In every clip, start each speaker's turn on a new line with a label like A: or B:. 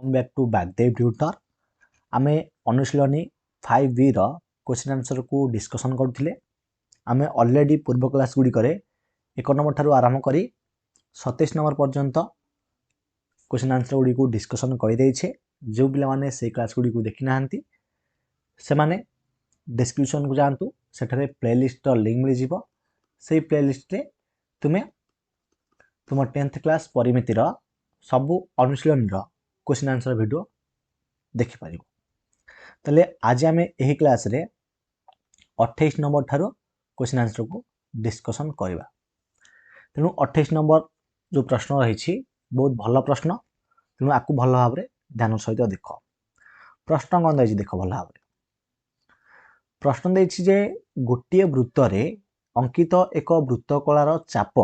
A: Back to बैकदेव tutor आमे अनुशीलनी 5B रो question answer को discussion करथिले। आमे ऑलरेडी पूर्व क्लास गुडी करे 1 नंबर थारु आरंभ करी 27 नंबर पर्यंत क्वेश्चन आंसर गुडी को डिस्कशन करि दैछे। जो पिला माने से क्लास गुडी को देखि नाहंती से माने डिस्क्रिप्शन को जानतु, सेठरे प्लेलिस्ट रो लिंक मिल जिवो। से प्लेलिस्ट रे तुमे तुम 10th क्लास परिमिति रो सबु अनुशीलन रो क्वेश्चन आंसर वीडियो देखि परिबो। तले आज आमे एही क्लास रे 28 नंबर थारो क्वेश्चन आंसर को डिस्कशन करबा। तेनु 28 नंबर जो प्रश्न रही बहुत भल प्रश्न, तेणु आपको भल भाव ध्यान सहित देख। प्रश्न कौन देख भल भाव। प्रश्न देछि जे गोटे वृत्त रे अंकित एक वृत्तकलार चाप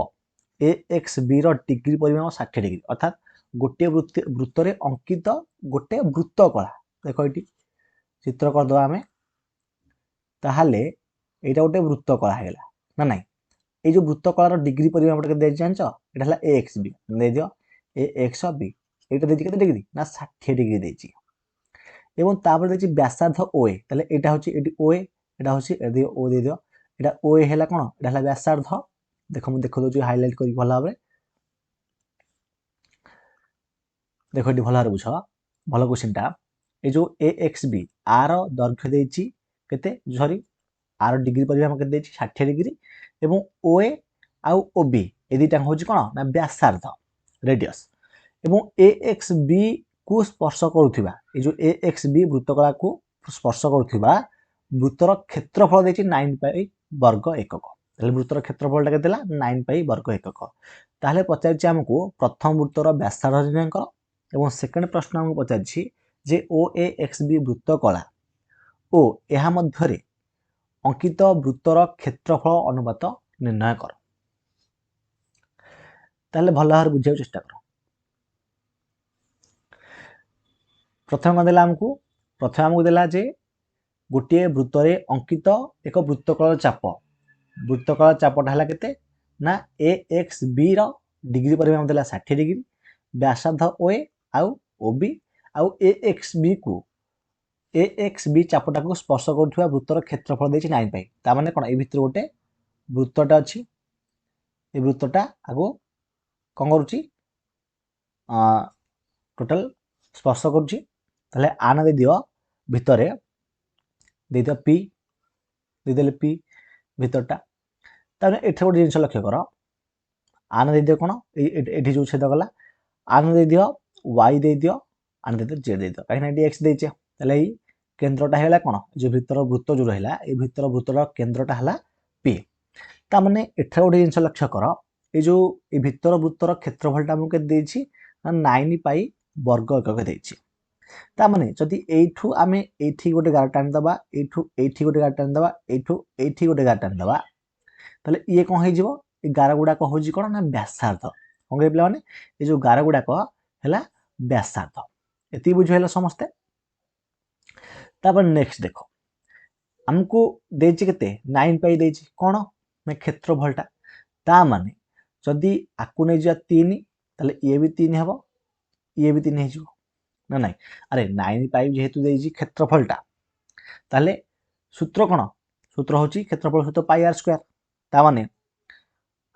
A: AXB रो डिग्री परिमाण 60 डिग्री, अर्थात गोटे वृत्त रे अंकित गोटे वृत्तकला। देखो ये चित्र कर दवा आमे, ताहाले एटा गोटे वृत्तकला हेला ना नहीं। ये जो वृत्तकलार डिग्री परिमाण केते दे जानछ, एटा हला AXB दे दियो। AXB एटा देछि केते डिग्री ना 60 डिग्री देछि। एवं तापर देछि व्यासार्ध OA, ताले एटा होछि एटी OA, एटा होछि एदी O दे दियो। एटा OA हेला कोन, एटा हला व्यासार्ध। देखो मु देखो दोछि हाइलाइट करी भला भाबरे। देखो एटी भला रे बुझ, भलो क्वेश्चन टा। ए जो AXB आर दैर्घ्य देछि केते, सॉरी आर डिग्री परिमाण केते देछि 60 डिग्री, एवं OA आउ OB ए दिटा होछि कोन ना व्यासार्ध रेडियस। एवं AXB को स्पर्श करुथिबा, ए जो AXB वृत्तकला को स्पर्श करुथिबा वृत्तर क्षेत्रफल देछि 9 पाई वर्ग एकक। ताले वृत्तर क्षेत्रफल टा केतेला 9 पाई वर्ग एकक। ताले पचारछि हमकु प्रथम वृत्तर व्यासार्ध निर्णय कर, एवं सेकंड प्रश्न हमकु पचारछि जे OAXB वृत्तकला ओ एहा मध्यरे अंकित वृत्तर क्षेत्रफल अनुपात निर्णय कर। ताले भल भाव बुझिया चेष्टा कर। प्रथम कौन देला हमकु, प्रथम हमकु देला जे गोटे वृत्त रे अंकित एक वृत्तकलार चाप, वृत्तकलार चापटा हला केते ना AXB रो डिग्री परिमाण देला 60 डिग्री, व्यासार्ध OA आउ OB आउ AXB को AXB चापटा को स्पर्श करथुवा वृत्तर क्षेत्रफल देछि 9 पाई। ता माने कोन, ए भितर गोटे वृत्तटा अछि, ए वृत्तटा आगो कोन करूछि टोटल स्पर्श करूछि। ताले आन दे दियो भितरे दे दियो P, दे देले P भितरटा। ताने एठे गोटे जिंस लक्ष्य कर, आन दे दियो कोन एठी जो छेद गला, आन दे दियो Y दे दियो, आन दे दियो Z दे दियो, काहे ना एठी X देछे। ताले ई केंद्रटा हेला कोन, जो भितर वृत्त जो रहिला ए भितर वृत्तर केंद्रटा हला P। ता माने एठे गोटे जिंस लक्ष्य कर, ए जो ए भितर वृत्तर क्षेत्रफलटा हमके देछि 9 पाई वर्ग एकक देछि। ता माने जदि एठू आमे एठी गोटे गार टान दबा, एठू एठी गोटे गार टान दबा, एठू एठी गोटे गार टान दबा, ताले ये कोन हे जिवो, ए गार गुडा को होजी कोन ना व्यासार्ध। कोन के पिला माने ए जो गार गुडा को हला व्यासार्ध। एति बुझियला समस्ते। तापर नेक्स्ट देखो, हमको देछि केते 9 पाई देछि कोन ना क्षेत्रफलटा। ता माने जदि आकु नै जा 3, ताले ये भी 3 हेबो, ये भी 3 हे जिवो ना नहीं। अरे 9 पाई जेहेतु देछि क्षेत्रफलटा, ताले सूत्र कोन, सूत्र होछि क्षेत्रफल सूत्र पाई r स्क्वायर। ता माने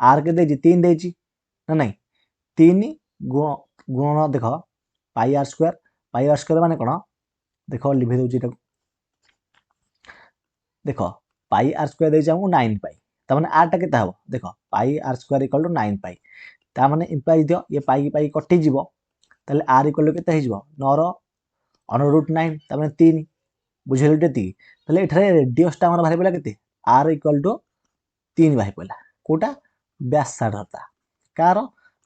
A: r के देछि 3 देछि ना नहीं, 3 गुण देखो पाई r स्क्वायर। पाई r स्क्वायर माने कोन, देखो लिखि दउछि एटा, देखो पाई r स्क्वायर देछि हमकु 9 पाई। ता माने r टा केता हबो, देखो पाई r स्क्वायर इक्वल टू 9 पाई। ता माने इंप्लाइज दियो ये पाई की पाई कटि जिवो, ताले r इक्वल टू केता हे जिवो 9 रो अंडर रूट 9, ता माने 3 बुझेल डेति। ताले एठरे रेडियस टा हमर बाहर पला केते, r इक्वल टू 3 बाहर पला। कोटा व्यासार्धता कार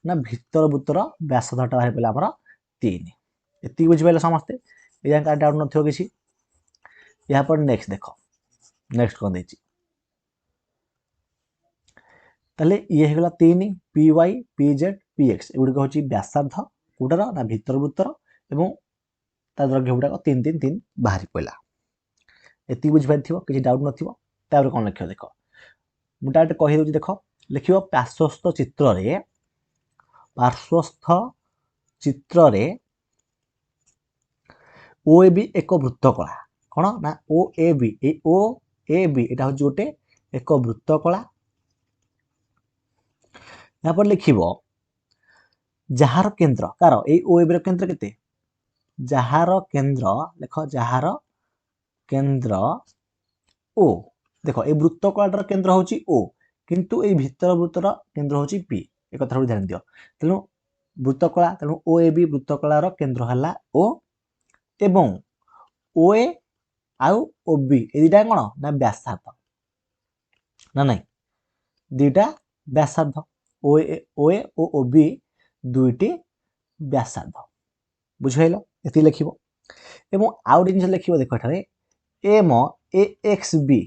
A: ना भितर वृत्तर व्यासार्धता बाहर पला हमर 3। एति बुझ पाइले समस्ते, ए जान का डाउट नथियो किछि। यहाँ पर नेक्स्ट देखो, नेक्स्ट कोन देछि, ताले ये हेगला 3 PY PZ PX एगुडी को होछि व्यासार्ध कोटार ना भितर वृत्तर, एवं ता दैर्घ्य गुडा को 3 3 3 बाहर पइला। एति बुझ पाइथिबो, किछि डाउट नथिबो। तापर कोन लिखियो देखो, मु डायरेक्ट कहि दउछि देखो, लिखियो पार्श्वस्थ चित्र रे ओ ए बी एक वृत्तकला कौन ना ओ ए बी एटा हूँ गोटे एक वृत्तकला यहाँ पर लिखिब जार केन्द्र कार ए ओ ए बी केन्द्र केते जार केन्द्र लेख जार केन्द्र ओ देख ए वृत्तकलाटार केन्द्र होची ओ किंतु ए भितर वृत्तर केन्द्र होची पी एक कथा ध्यान दियो तेणु वृत्तकला तेणु ओ ए बी वृत्तकलार केन्द्र हला ओ एवं ओ ए आउ ओ बी ए दुटा कौन ना व्यासार्ध ना नहीं दुटा व्यासार्ध ओ ए ओ ओ बी दुईटी व्यासार्ध बुझाइल ये लिखिब एवं आउ जिन लिख देख एठारे M A X B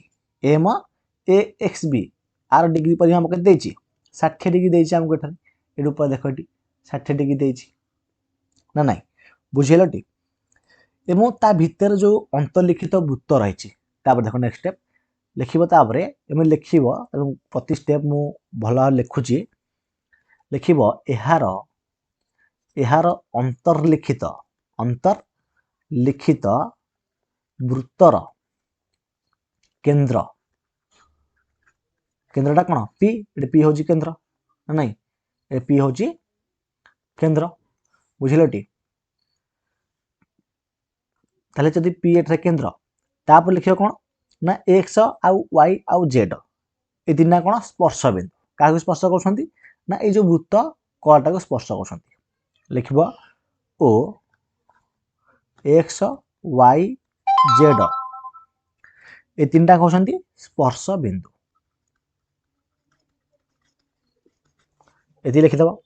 A: M A X B R degree परिमाण के देछि 60 डिग्री देछि हमको एठारे ऊपर देख ये 60 डिग्री देछि ना नहीं बुझेल टी एवं ता भीतर जो अंतर्लिखित वृत्त रही देखो नेक्स्ट स्टेप लिखिब तापरे एम लिखिब प्रति स्टेप मु भल लिखुची लिखिब एहार एहार अंतर्लिखित वृत्तर केन्द्र केन्द्रटा कौन पी पी हूँ केन्द्र ना नहीं पी हूँ केन्द्र बुझिल टी ताले जदि पी एट केन्द्र तापर लिखियो कौन ना एक्स आउ वाई आउ जेड ए तीन कौन स्पर्श बिंदु क्या स्पर्श कर ना ये जो वृत्त कलाटा को स्पर्श कर लिखिब ओ एक्स वाई जेड ए तीन कौन स्पर्श बिंदु ये लिखिदब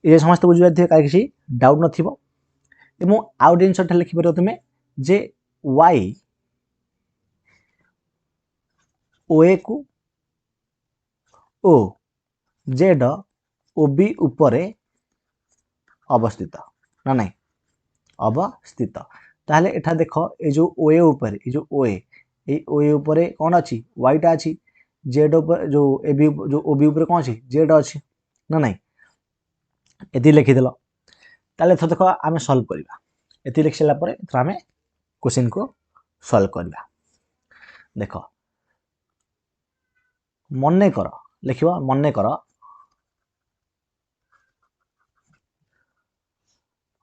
A: ये समस्त बुझे कहीं किसी डाउट नथिबो एवं आउ जिन लिखिपर तुम्हें जे वाई ओ ए को ओ जेड ओ बी उपरे अवस्थित ना नहीं अवस्थित ताहले एठा देख ए जो ओ ए उपरे ए जो ओ ए उपरे कौन अच्छी वाईटा अच्छी जेड ऊपर जो ए बी जो ओ बी उपरे कौन अच्छी जेड अच्छी ना नहीं ये लिखिदेल ताले एथर देख आम सल्व करवा ये लिखि सारा पर आम क्वेश्चन को सल्व करवा देख मन कर लिख मन कर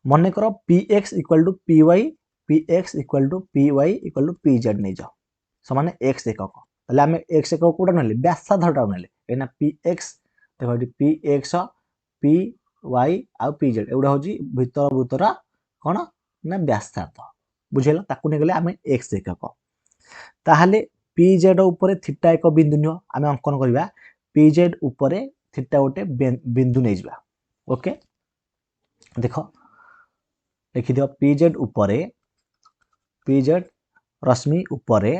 A: मन कर P X equal to P Y equal to P Z नहीं जाओ समान एक्स एकक ताले आम एक्स एकक कोटा ना व्यासार्धटा ना पी एक्स देख पी एक्स पी वाई आउ पी जेड एगुड़ा हूँ भितर वृत्तर कौन ना व्यासार्ध बुझेल ताकू नहीं गले आम एक्स एकक ताहले पी जेड उपरे थीटा एक बिंदु नियो आम अंकन करवा पी जेड उपरे थीटा गोटे बिंदु नहीं जावा ओके देख लिखिद पी जेड उपरे पी जेड रश्मि उपरे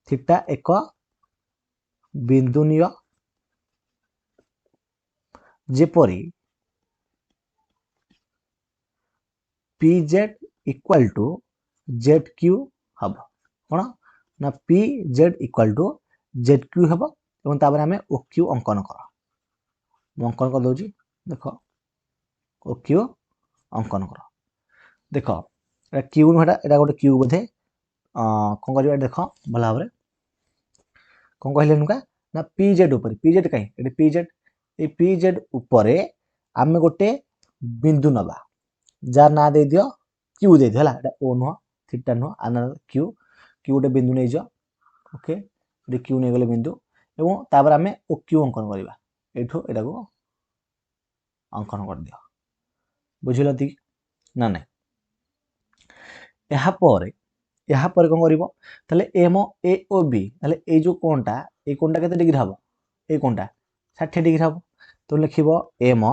A: थीटा एक बिंदु नियो जेपरी P Z equal to Z Q हम कौन ना P Z equal to Z Q हम एवं तापर आम ओ क्यू अंकन कर अंकन कर दूची देख ओ क्यू अंकन कर देख क्यू नुटा गोटे क्यू बोधे कौन कर देख भल भाव कौन कहले नुका ना पी जेड कहीं पी जेड ये पी जेड उपरे आम गोटे बिंदु नवा जार ना दे दियो क्यू दे दियो है ओ नुह थीटा नुह आना क्यू क्यू गोटे बिंदु नहीं जाओ ओके ये क्यू नहीं गले बिंदु एवं तापर आम ओ क्यू अंकन करवा एठू एटा को अंकन कर दियो बुझिल ती ना नहीं यहाँ पर कौन करिवो ताले एम ए ओ बी ताले ए जो कोणटा केते डिग्री हबो ए कोणटा 60 डिग्री हबो तो लिखिबो एम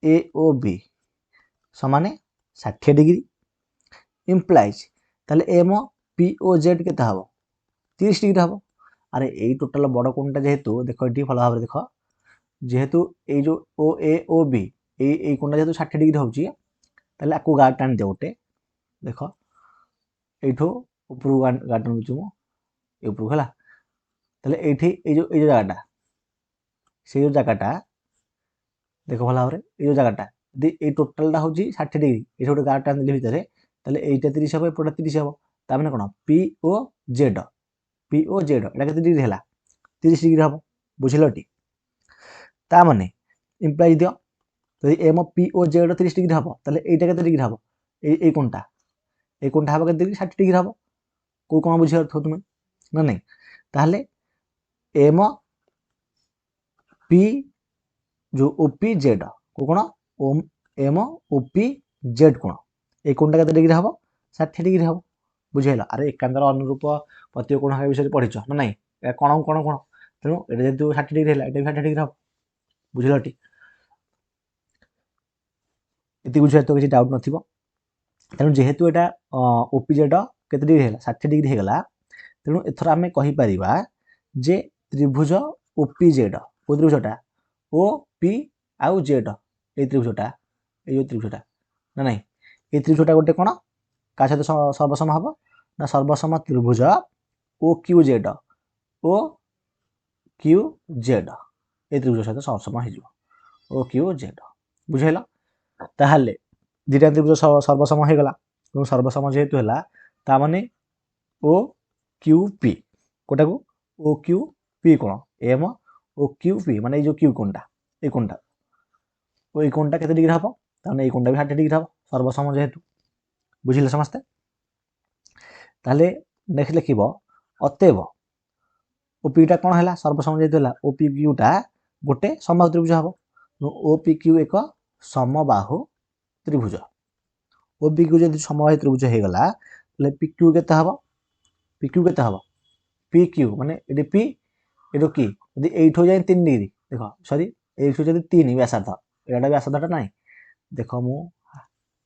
A: ए ओ बी समान 60 डिग्री इम्प्लाइज ताले एम पी ओ जेड केते हबो 30 डिग्री हबो अरे ए टोटल बड़ कोणटा जेहेतु देखो एटी भल भाव देखो जेहेतु ए जो ओ ए ओ बी ए कोणटा जेहेतु 60 डिग्री होउची ताले आकु गार्ड टान दियो गोटे देखो एठो ऊपर गार्ड टान मु ए ऊपर हला ताले एठी ए जो जगहटा से जो जगहटा देखो भल भाव ये जो जगहटा यदि ये टोटालटा हूँ 60 डिग्री ये गोटे गार टाणी भितर ताले एटा 30 हम एपटा 30 हम ताने कौन पी ओ जेड एटा केते डिग्री है 30 डिग्री हम बुझिलटी ताने इम्प्लाइज दियो यदि M P O Z 30 degree हम ताले एटा केते डिग्री हम ए कोणटा हम केते डिग्री 60 डिग्री हम को कोन बुझि थो तुमे ना नहीं ताले एम पी जो ओपी जेड को कोन ओम एम ओपी जेड कोन ए कोणटा केते डिग्री हम 60 डिग्री हम बुझेला अरे एकांतर अनुरूप प्रत्येक कोण हा विषय पढिछ ना नहीं ए कोण तेनु एटा जेतु 60 डिग्री हैला एटा 60 डिग्री हम बुझिलटी इति बुझे तो किसी डाउट नथिबो तेनु जेहेतु एटा ओपी जेड केते डिग्री हैला 60 डिग्री हेगला तेनु एथरा हमें कहि परिबा जे त्रिभुज ओपी जेड को त्रिभुजटा ओ पी आउ जेड ए त्रिभुजटा ना नहीं ए त्रिभुजटा गोटे कोन का सहित सर्वसम हबो ना सर्वसम त्रिभुज ओ क्यू जेड ए त्रिभुज सहित सर्वसम हो ओ क्यू जेड बुझेला ताहले दुटा त्रिभुज सर्वसम हो गला सर्वसम जेहेतु हैला ता माने ओ क्यू पी कोटा को ओ क्यू पी कोन एम ओ क्यू पी माने जो क्यू कोनटा ए कोनटा केते डिग्री हबो ताने ए कोनटा भी 60 डिग्री हबो सर्वसम जेहेतु बुझिले समस्ते ताले नेक्स्ट लिखिबो अतएव ओपीटा कोन हैला सर्वसम जेहेतु हैला ओपी क्यूटा गोटे समबाहु त्रिभुज हबो ओपी क्यू एक समबाहु त्रिभुज ओपी क्यू जदि समबाहु त्रिभुज हे गला ले पी क्यू केते हबो पी क्यू माने एडी पी एडो की यदि 8 हो जाए 3 डिग्री देखो सॉरी 8 हो जाए 3 व्यासार्ध एटा व्यासार्धटा नाही देखो मु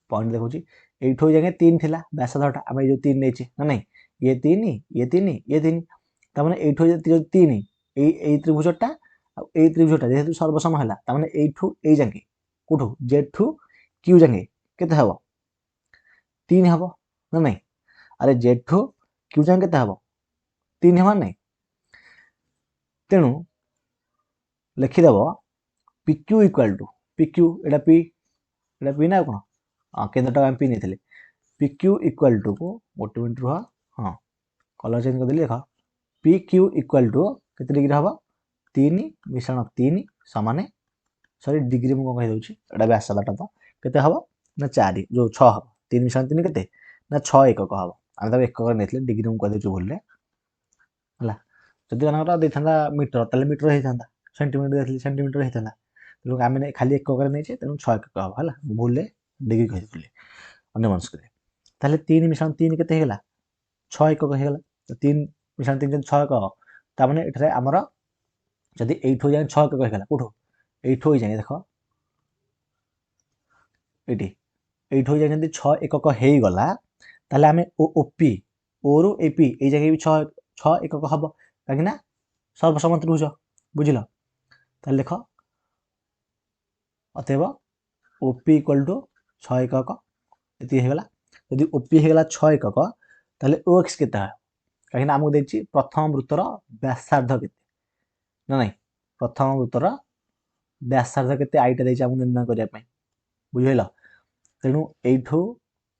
A: पॉइंट देखौची 8 हो जाए 3 थिला व्यासार्धटा हम जो 3 नेची ना नहीं ये 3 ता माने 8 हो जाए 3 ए त्रिभुजटा ए त्रिभुजटा जेहेतु सर्वसम हैला ता माने 8 ठू ए जांगे कोठो जेड ठू क्यू जांगे केते हबो 3 हबो ना नहीं अरे जेड ठू क्यू जांगे केते हबो 3 हबो नहीं तेणु लिखिदेव PQ equal to PQ Etah P ना कोन केंद्रटा हम पी नहीं PQ इक्वल टू को गोटे मिनट रुह हाँ कलर चेंज कर देली देख PQ इक्वल टू केते डिग्री हबो 3 मिश्रण 3 समान सॉरी डिग्री मु कहि दउची एटा व्यासार्धटा तो केते हबो ना 4 जो 6 हबो 3 मिश्रण 3 केते ना 6 एकक हबो हम तब एकक नेतले डिग्री मु कहि दउची भूलले हला जदि अनकर देथांदा मीटर ताले मीटर हेथांदा सेंटीमीटर देथली सेंटीमीटर हेथांदा तेणु आम खाली एकक नहीं 6 एकक हम है भूल डिग्री कही भूल अन्य मनस्क ताले 3 मिश्रण 3 केते हेगला 6 एकक हेगला 3 मिश्रण 3 6 एकक तामाने एठरे हमर जदि 8 हो जाए 6 एकक हेगला कोठो 8 हो जाए देखो एटी 8 हो जाए जदि 6 एकक हे गला ताले हमें ओपी ओ रु एपी ए जगह भी 6 एकक हबो काकिना सर्वसम त्रिभुज बुझिलो ताले देखो अतएव ओपी इक्वल टू 6 एकक ये हेगला यदि ओपी हेगला 6 एकक ताले ओएक्स केते है काकिना हमको देछि प्रथम वृत्तर व्यासार्ध केते ना नहीं प्रथम वृत्तर व्यासार्ध केते आईटा देछि हमको निर्णय करिया पई बुझिलो तेणु एठू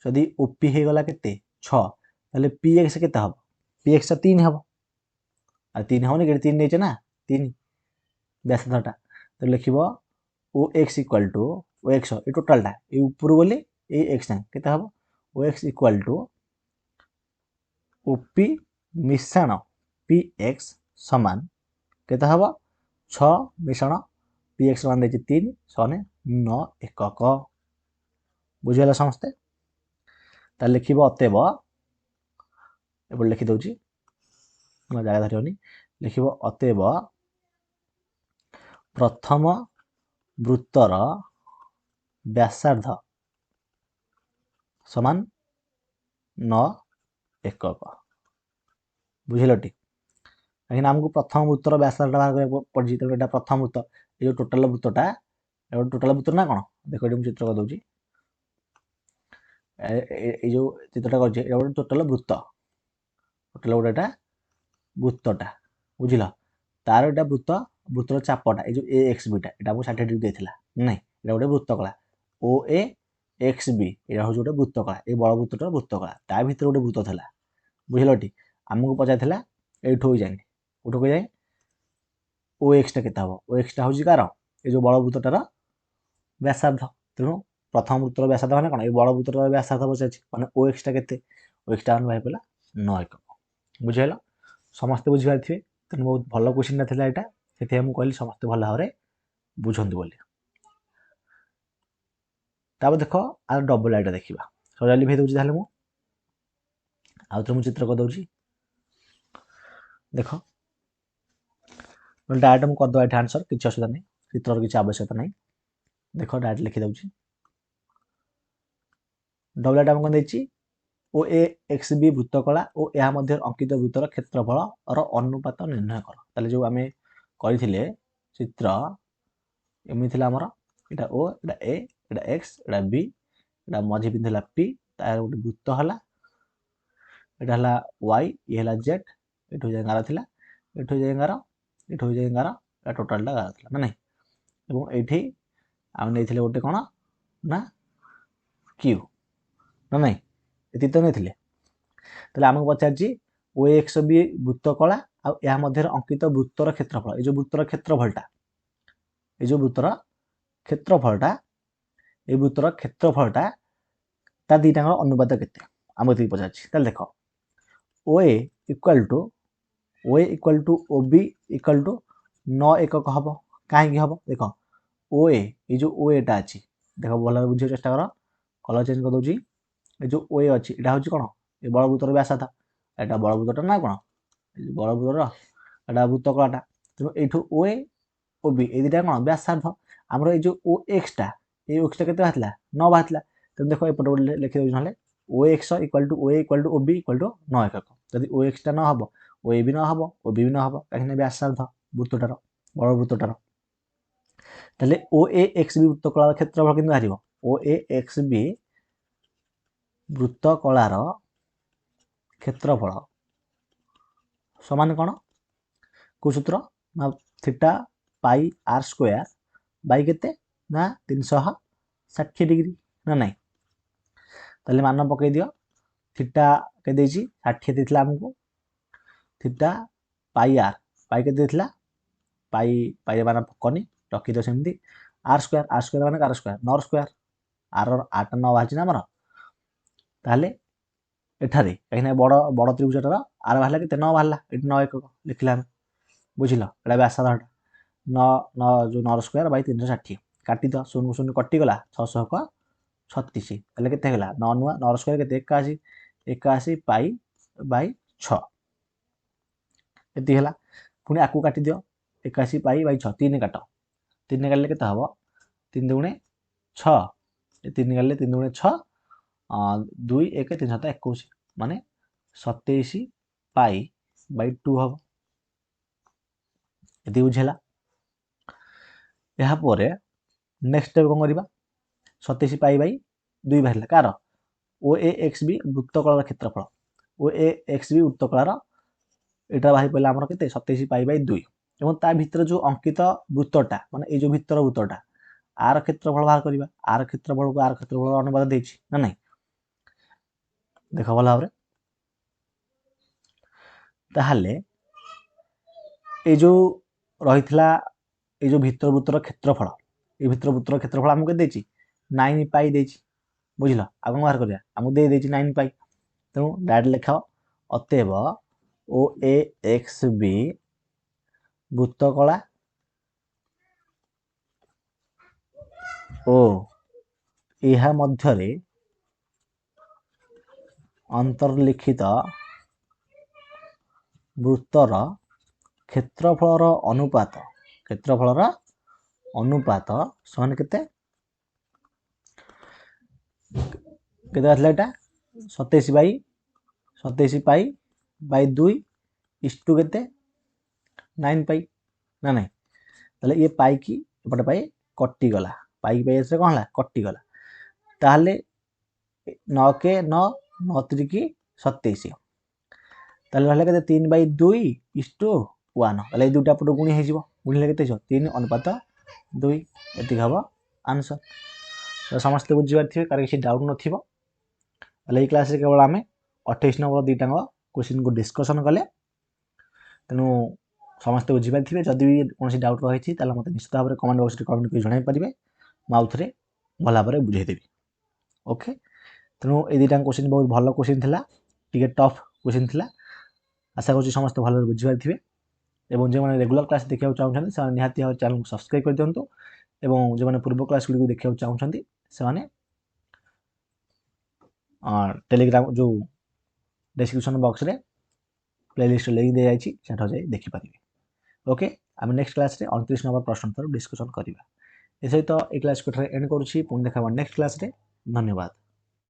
A: जदि ओपी हेगला केते 6 ताले पीएक्स केते हबो पीएक्स 3 हबो आ 3 हबो ने 3 नेचे ना 3 व्यासार्धटा तो लिखिबो OX इक्वल टू OX ये टोटलटा ये ऊपर बोले ये x ना केते हबो OX इक्वल टू OP मिश्रण PX समान केते हबो 6 मिश्रण PX मान देछि 3 सने 9 एकक बुझिला समस्ते ता लिखिबो अतएव एबो लिखि दउची ना जागा धरियोनी लिखिबो अतएव प्रथम वृत्तर व्यासार्ध समान 9 एकक बुझिलटी कहीं हमको प्रथम वृत्तर व्यासार्ध बाहर पड़ी तो एटा प्रथम वृत्त ये जो टोटल वृत्तटा ए टोटल वृत्त ना कोन देखो एटा चित्र कर दउची ए जो चित्रटा करजे ए टोटल वृत्त टोटल गोटेटा वृत्तटा बुझिला तार एटा वृत्तर चापटा ये जो AX बीटा एटा हमको 60 डिग्री देथिला नहीं एटा गोटे वृत्त कला ओ ए एक्स बी यहाँ हूँ गोटे वृत्तकला ये बड़ वृत्तटार वृत्तकला ता भीतर गोटे वृत्त था बुझलटी आमको पचार एठू जाए उठू जाए ओ एक्सटा के ओ एक्सटा हूँ कार ये जो बड़ वृत्तटार व्यासार्ध तेणु प्रथम वृत्तर व्यासार्ध मैंने कौन ये बड़ वृत्तर व्यासार्ध पचार मैंने ओ एक्सटा के ओ एक्सटा भाई पड़ा 9 एकक बुझेगा समस्ते बुझीपारे तेणु बहुत भल क्वेश्चन था यहाँ से मुझे कहली समस्ते भल भाव में बुझंतु बोली तापर देख आर डबल आईटा देखा सजा लिभे दूसरी ताल आउ थे चित्र करदे देख डायरेक्ट मुझे करदे ये आंसर किसी असुविधा नहीं चित्र किसी आवश्यकता नहीं देख डायरेक्ट लिखिदे डबल आईटा कौन देखिए ओ ए एक्स बी वृत्तकला और यह मध्य अंकित वृत्तर क्षेत्रफल और अनुपात निर्णय कर ताले जो आम करते चित्र एमती आमर यहाँ ओ यहाँ ए यहाँ एक्स यहाँ बी यहाँ मझी पिंधला पी तार गोटे वृत्त है यहाँ है वाई ये है जेड एठू जाए गार था एठू जाए गार एठू जाए गार टोटालटा गार था ना नहीं ये आम नहीं गोटे कौन ना क्यू ना नहीं ये तो नहीं आमको पचार ओ एक्स बी वृत्तकला आ मध्य अंकित वृत्तर क्षेत्रफल ये जो वृत्तर क्षेत्रफलटा ये जो वृत्तर क्षेत्रफलटा ये वृत्तर क्षेत्रफलटा ता दीटा अनुपात केते आम ये पचार देख O A equal to O B equal to 9 एकक हम कहीं हम देख ओ ए ये जो ओ एटा अच्छी देख भल बुझे चेष्टा कर कलर चेंज कर दूसरी ये जो ओ ए अच्छी यहाँ हूँ कौन ये बड़ वृत्तर व्यासार्ध এটা বড় বৃত্তটা না কোন বড় বৃত্তর এটা বৃত্তকলাটা তেমন এইঠু ও এ ও বি এই দুটা কোন ব্যাসার্ধ আমরা এই যে ও এক্সটা এই এক্সটা কেতে বাহারলা 9 বাহারলা তেমন দেখো এপটে লিখি দেউছ নহলে O X equal to O A equal to O B equal to 9 একক যদি ও এক্সটা ন হবো ও এ বি ন হবো ও বি ন হবো কাহিনা ব্যাসার্ধ বৃত্তটার বড় বৃত্তটার তাহলে ও এ এক্স বি বৃত্তকলার ক্ষেত্রফল কিন্তু বাহারিব ও এ এক্স বি বৃত্তকলার क्षेत्रफल समान कौन को सूत्र ना theta pi R square by केते ना 360 डिग्री ना नहीं ताले मान पकई दियो थीटा के देछि 60 देथिला हमको थीटा पाई के देथिला पाई पाई मान पकनी रखी दो सेमती आर स्क्वायर माने R square nor square R 8 9 बाजी ना हमर ताले एठारे कहीं बड़ बड़ त्रिभुजटार आर बाहर के 9 बाहर ये 9 एकक लिखला बुझल एटा व्यासार्ध 9 9 जो 9 स्क्वायर बाई 360 काटी दो 0 0 कटिगला 636 ताले केते होला 9 नुआ 9 स्क्वायर केते 81 पाई बाई 6 एति होला पुणी आकु काटी दियो 81 पाई बाई 6 3 काट 3 काटले केते हबो 3 दुणे 6 3 काटले 3 दुणे 6 2 1 3 7 21 माने 27 पाई बाई 2 हम ये बुझेगा यापर नेक्स्ट स्टेप कौन करवा 27 पाई बाई 2 बाहर कार ओ ए एक्स बी वृत्तकलार क्षेत्रफल ओ ए एक्स बी वृत्तकलार यहाँ बाहर पड़ा आमर के 27 पाई बाई 2 और ता भीतर जो अंकित वृत्तटा माने ये जो भीतर वृत्तटा आर क्षेत्रफल बाहर करवा आर क्षेत्रफल को आर क्षेत्रफल अनुपात देछि ना नहीं देख भल भाव ताहले ये जो रही ये जो भीतर वृत्तर क्षेत्रफल ये भीतर वृत्तर क्षेत्रफल आमको देछि 9 पाई देछि बुझल आ कौन बाहर करिया आमको दे देछि 9 पाई तेणु डायरेक्ट लिख अतएव ओ ए एक्स बी वृत्तकला ओ यह मध्यरे अंतर्लिखित वृत्तर क्षेत्रफल अनुपात समान केते आसला एटा 27 पाई बाई 2 इष्टू केते 9 पाई ना नहीं ताले ये पाई की एपटे पाई कटि गला पाई पाई आसे कोन हला कटि गला ताले 9 के 9 9 3 27 ताले रहला केते 3 बाई 2 इष्टू 1 ताले दुटा पट गुणी हे जिवो गुणी केते 3 अनुपात 2 एति हबो आंसर तो समस्त बुझीपारे कार किसी डाउट नथिबो ताले क्लास केवल आम 28 नंबर दुईटाक क्वेश्चन को डिस्कसन कले तेणु समस्त बुझीपारे जदि भी कौन डाउट रही है मतलब निश्चित भाव में कमेंट बॉक्स में कमेंट कर जन पारे मुझे भल भाव में बुझेदेवी ओके तेणु ये दुईटा क्वेश्चन बहुत भल क्वेश्चन थिला टिके टफ क्वेश्चन थिला आशा करूँ समस्त भल बुझीपारे एवं जो रेगुलर क्लास देखा चाहते हैं निहाती भाव चैनल को सब्सक्राइब कर दिंतु एवं जो पूर्व क्लास गुड़ी देखा चाहते हैं टेलीग्राम जो डिस्क्रिप्शन बॉक्स रे प्लेलिस्ट लिंक दे जाए देखिपारे ओके आम नेक्स्ट क्लास रे 29 नंबर प्रश्न उत्तर डिस्कसन करवा ए सहित ए क्लास को एंड करुँची पुणी देखा नेक्स्ट क्लास रे धन्यवाद।